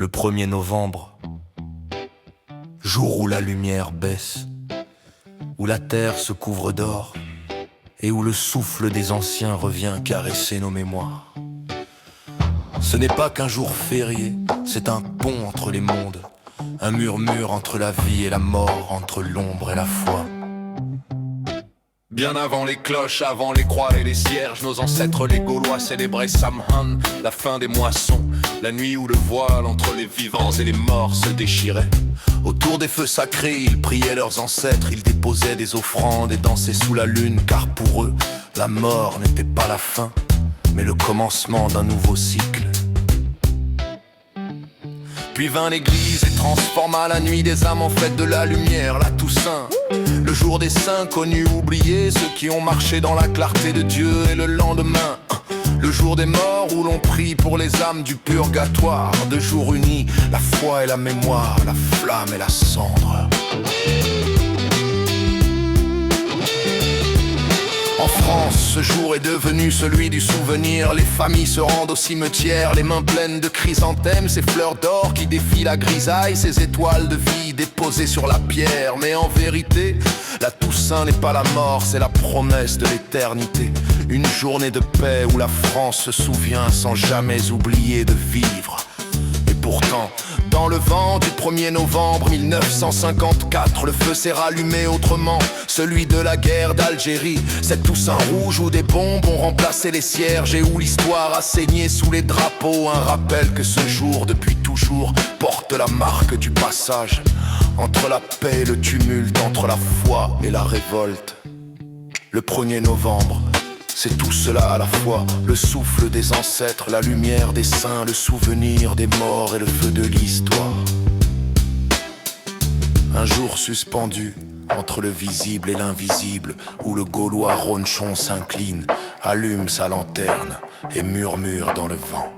Le 1er novembre, jour où la lumière baisse, où la terre se couvre d'or et où le souffle des anciens revient caresser nos mémoires. Ce n'est pas qu'un jour férié, c'est un pont entre les mondes, un murmure entre la vie et la mort, entre l'ombre et la foi. Bien avant les cloches, avant les croix et les cierges, nos ancêtres les Gaulois célébraient Samhain, la fin des moissons, la nuit où le voile entre les vivants et les morts se déchirait. Autour des feux sacrés, ils priaient leurs ancêtres, ils déposaient des offrandes et dansaient sous la lune, car pour eux, la mort n'était pas la fin, mais le commencement d'un nouveau cycle. Puis vint l'église et transforma la nuit des âmes en fête de la lumière, la Toussaint. Le jour des saints connus, oubliés, ceux qui ont marché dans la clarté de Dieu. Et le lendemain, le jour des morts où l'on prie pour les âmes du purgatoire. 2 jours unis, la foi et la mémoire, la flamme et la cendre. En France, ce jour est devenu celui du souvenir. Les familles se rendent au cimetière, les mains pleines de chrysanthèmes, ces fleurs d'or qui défient la grisaille, ces étoiles de vie déposées sur la pierre. Mais en vérité, la Toussaint n'est pas la mort, c'est la promesse de l'éternité. Une journée de paix où la France se souvient sans jamais oublier de vivre. Et pourtant, dans le vent du 1er novembre 1954, le feu s'est rallumé autrement, celui de la guerre d'Algérie. Cette Toussaint rouge où des bombes ont remplacé les cierges et où l'histoire a saigné sous les drapeaux. Un rappel que ce jour, depuis toujours, porte la marque du passage entre la paix et le tumulte, entre la foi et la révolte. Le 1er novembre, c'est tout cela à la fois, le souffle des ancêtres, la lumière des saints, le souvenir des morts et le feu de l'histoire. Un jour suspendu entre le visible et l'invisible, où le Gaulois Ronchon s'incline, allume sa lanterne et murmure dans le vent.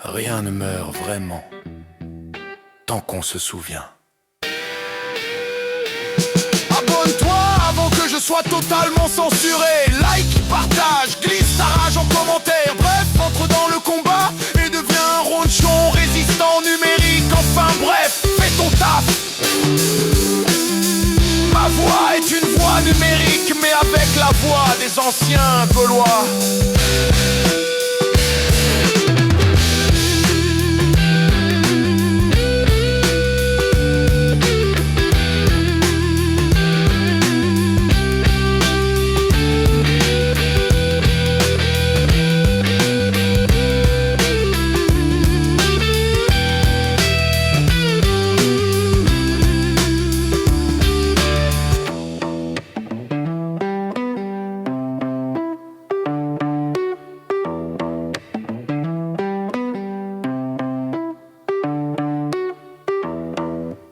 Rien ne meurt vraiment tant qu'on se souvient. Abonne-toi avant que je sois totalement censuré. Like, partage, glisse ta rage en commentaire. Bref, entre dans le combat et deviens un ronchon résistant numérique. Enfin bref, fais ton taf. Ma voix est une voix numérique, mais avec la voix des anciens Gaulois.